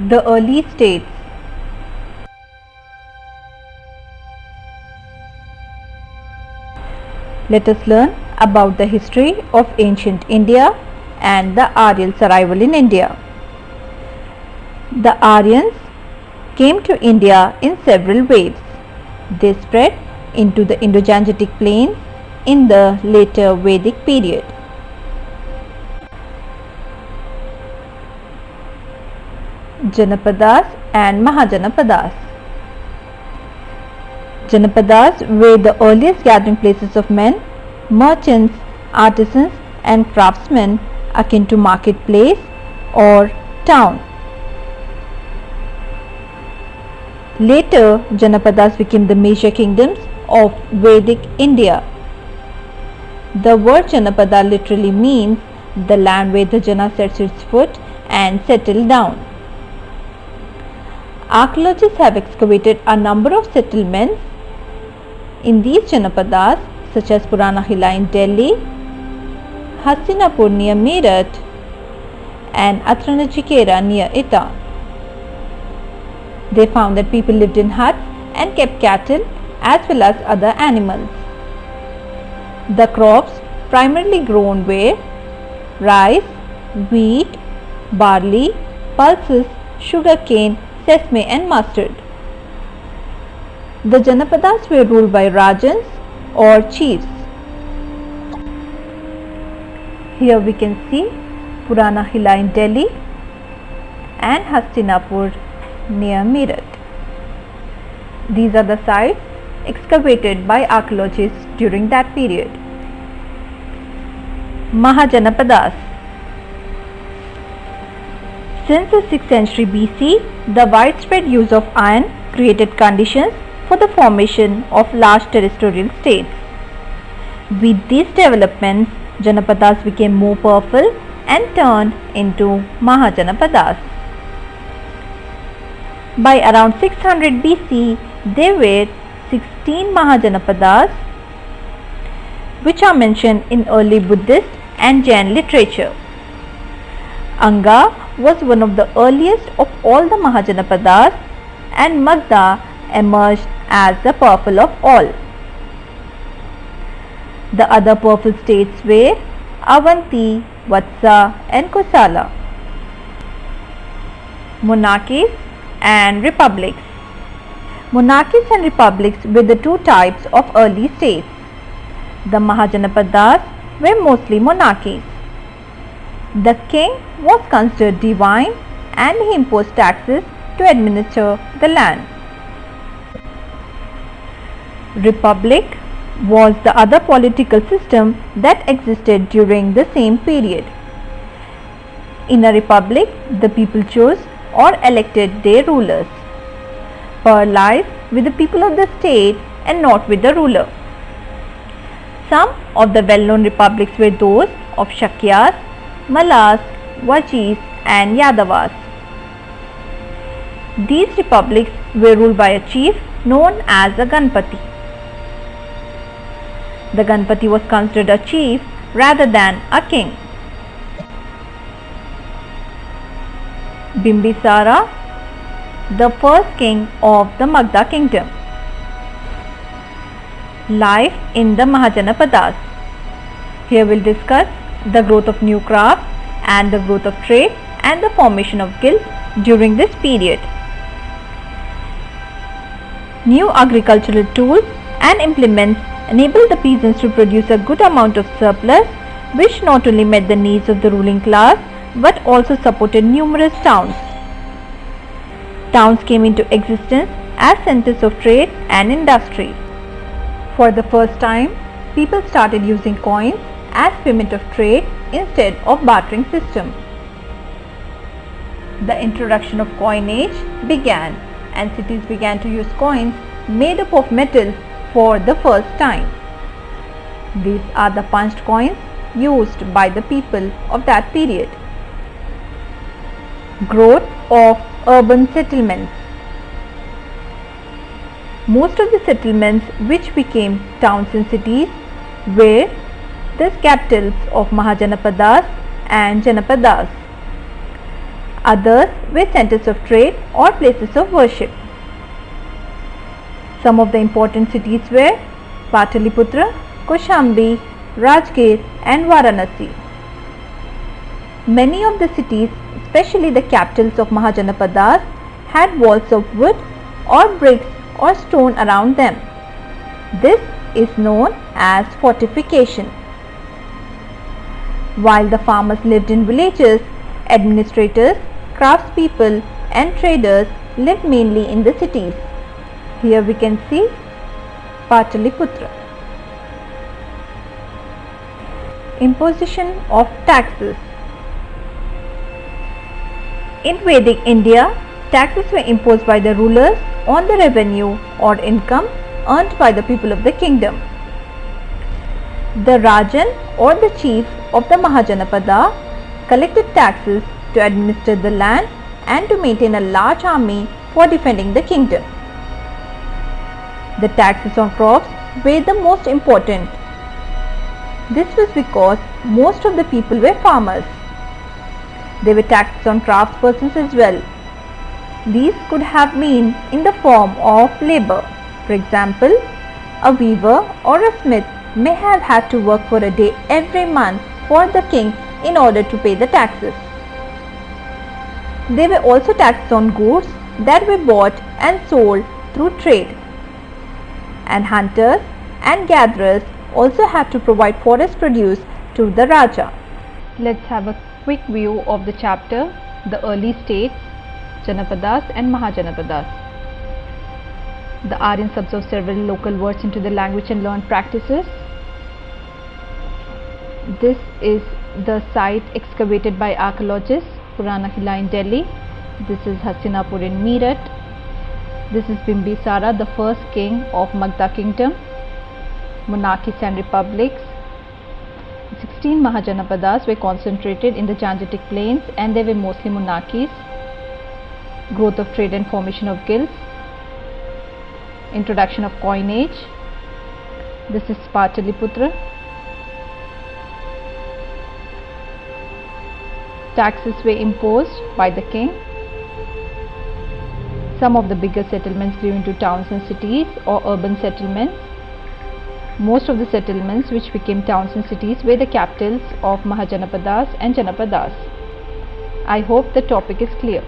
The early states. Let us learn about the history of ancient India and the Aryans' arrival in India. The Aryans came to India in several waves. They spread into the Indo-Gangetic plain in the later Vedic period. Janapadas and Mahajanapadas. Janapadas were the earliest gathering places of men, merchants, artisans and craftsmen akin to marketplace or town. Later, Janapadas became the major kingdoms of Vedic India. The word Janapada literally means the land where the Jana sets its foot and settled down. Archaeologists have excavated a number of settlements in these Janapadas, such as Purana in Delhi, Hastinapur near Meerut and Atranjikhera near Etah. They found that people lived in huts and kept cattle as well as other animals. The crops primarily grown were rice, wheat, barley, pulses, sugarcane, sesame and mustard. The Janapadas were ruled by Rajans or chiefs. Here we can see Purana in Delhi and Hastinapur near Meerut. These are the sites excavated by archaeologists during that period. Mahajanapadas. Since the 6th century BC, the widespread use of iron created conditions for the formation of large terrestrial states. With these developments, Janapadas became more powerful and turned into Mahajanapadas. By around 600 BC, there were 16 Mahajanapadas, which are mentioned in early Buddhist and Jain literature. Anga was one of the earliest of all the Mahajanapadas, and Magadha emerged as the powerful of all. The other powerful states were Avanti, Vatsa and Kosala. Monarchies and republics. Monarchies and republics were the two types of early states. The Mahajanapadas were mostly monarchies. The king was considered divine and he imposed taxes to administer the land. Republic was the other political system that existed during the same period. In a republic, the people chose or elected their rulers. Power lies with the people of the state and not with the ruler. Some of the well-known republics were those of Shakyas, Mallas, Vajjis and Yadavas. These republics were ruled by a chief known as a Ganapati. The Ganapati was considered a chief rather than a king. Bimbisara, the first king of the Magadha kingdom. Life in the Mahajanapadas. Here we'll discuss the growth of new crafts and the growth of trade and the formation of guilds during this period. New agricultural tools and implements enabled the peasants to produce a good amount of surplus, which not only met the needs of the ruling class but also supported numerous towns. Towns came into existence as centers of trade and industry. For the first time, people started using coins as payment of trade instead of bartering system. The introduction of coinage began and cities began to use coins made up of metals for the first time. These are the punched coins used by the people of that period. Growth of urban settlements. Most of the settlements which became towns and cities were the capitals of Mahajanapadas and Janapadas. Others were centers of trade or places of worship. Some of the important cities were Pataliputra, Koshambi, Rajgir and Varanasi. Many of the cities, especially the capitals of Mahajanapadas, had walls of wood or bricks or stone around them. This is known as fortification. While the farmers lived in villages, administrators, craftspeople and traders lived mainly in the cities. Here we can see Pataliputra. Imposition of taxes. In Vedic India, taxes were imposed by the rulers on the revenue or income earned by the people of the kingdom. The Rajan or the chief of the Mahajanapada collected taxes to administer the land and to maintain a large army for defending the kingdom. The taxes on crops were the most important. This was because most of the people were farmers. There were taxes on craftspersons as well. These could have been in the form of labor. For example, a weaver or a smith may have had to work for a day every month for the king in order to pay the taxes. There were also taxes on goods that were bought and sold through trade. And hunters and gatherers also had to provide forest produce to the Raja. Let's have a quick view of the chapter, the early states, Janapadas and Mahajanapadas. The Aryans observed several local words into the language and learned practices. This is the site excavated by archaeologists, Purana Qila in Delhi. This is Hastinapur in Meerut. This is Bimbisara, the first king of Magadha kingdom. Monarchies and republics. 16 Mahajanapadas were concentrated in the Gangetic plains and they were mostly monarchies. Growth of trade and formation of guilds. Introduction of coinage. This is Pataliputra. Taxes were imposed by the king. Some of the bigger settlements grew into towns and cities or urban settlements. Most of the settlements which became towns and cities were the capitals of Mahajanapadas and Janapadas. I hope the topic is clear.